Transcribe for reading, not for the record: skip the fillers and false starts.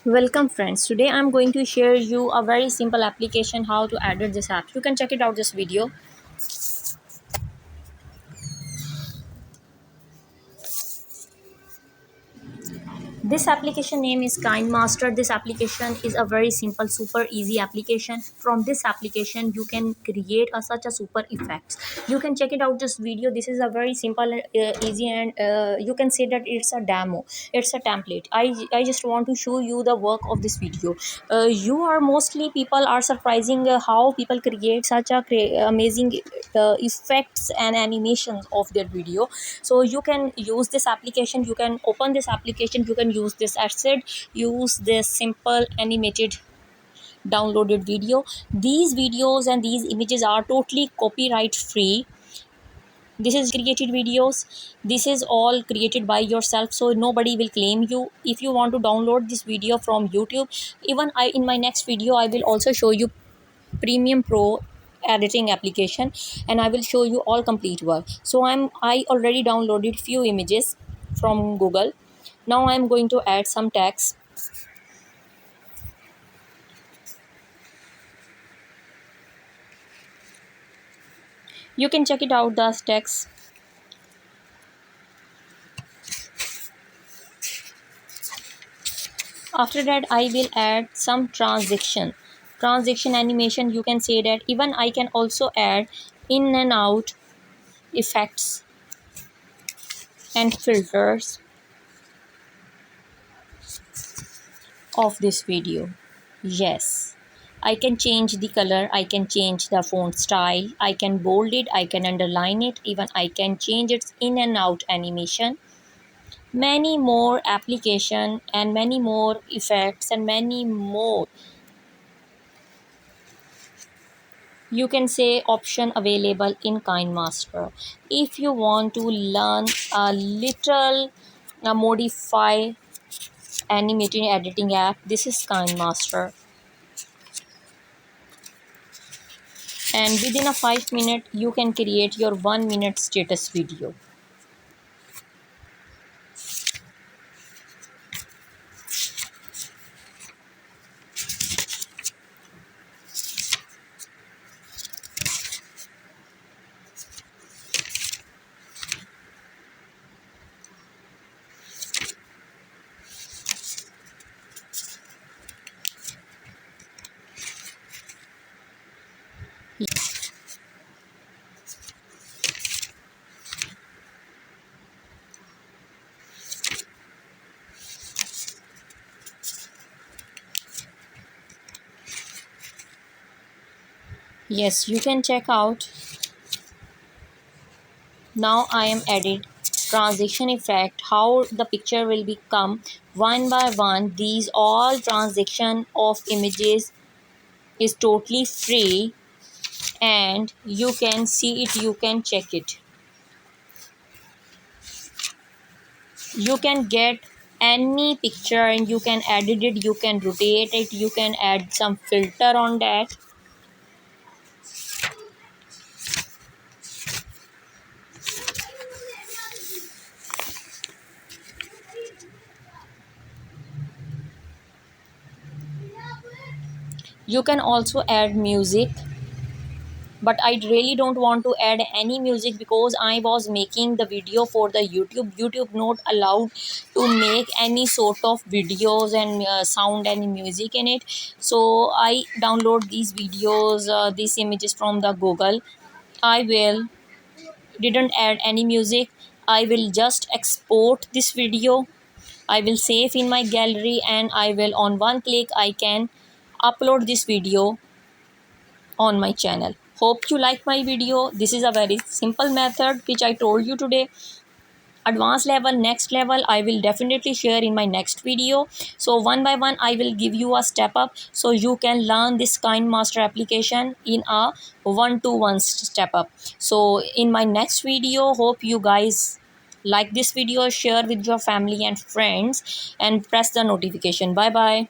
Welcome friends. Today I'm going to share you a very simple application how to edit this app. You can check it out this video. This application name is Kine Master. This application is a very simple, super easy application. From this application, you can create such a super effects. You can check it out this video. This is a very simple, easy, and you can say that it's a demo. It's a template. I just want to show you the work of this video. You are mostly people are surprising how people create such a amazing effects and animations of their video. So you can use this application, you can open this application, you can use this asset, use this simple animated downloaded video. These videos and these images are totally copyright free. This is created videos, this is all created by yourself, so nobody will claim you. If you want to download this video from YouTube, even I in my next video I will also show you Premium Pro editing application, and I will show you all complete work. So I already downloaded few images from Google. Now I'm going to add some text. You can check it out the text. After that I will add some transition animation. You can say that even I can also add in and out effects and filters of this video. Yes, I can change the color, I can change the font style, I can bold it, I can underline it, even I can change its in and out animation. Many more application and many more effects and many more, you can say, option available in Kine Master. If you want to learn a little modify animating editing app, this is Kine Master. And within a 5 minute you can create your 1 minute status video. Yes, you can check out. Now I am added transition effect, how the picture will become one by one. These all transition of images is totally free, and you can see it, you can check it. You can get any picture and you can edit it, you can rotate it, you can add some filter on that. You can also add music, but I really don't want to add any music because I was making the video for the YouTube not allowed to make any sort of videos and sound and music in it. So I download these videos, these images from the Google. I will didn't add any music. I will just export this video, I will save in my gallery, and I will on one click I can upload this video on my channel. Hope you like my video. This is a very simple method which I told you today. Advanced level, next level, I will definitely share in my next video. So one by one I will give you a step up so you can learn this Kine Master application in a 1-to-1 step up. So in my next video, hope you guys like this video, share with your family and friends, and press the notification. Bye bye.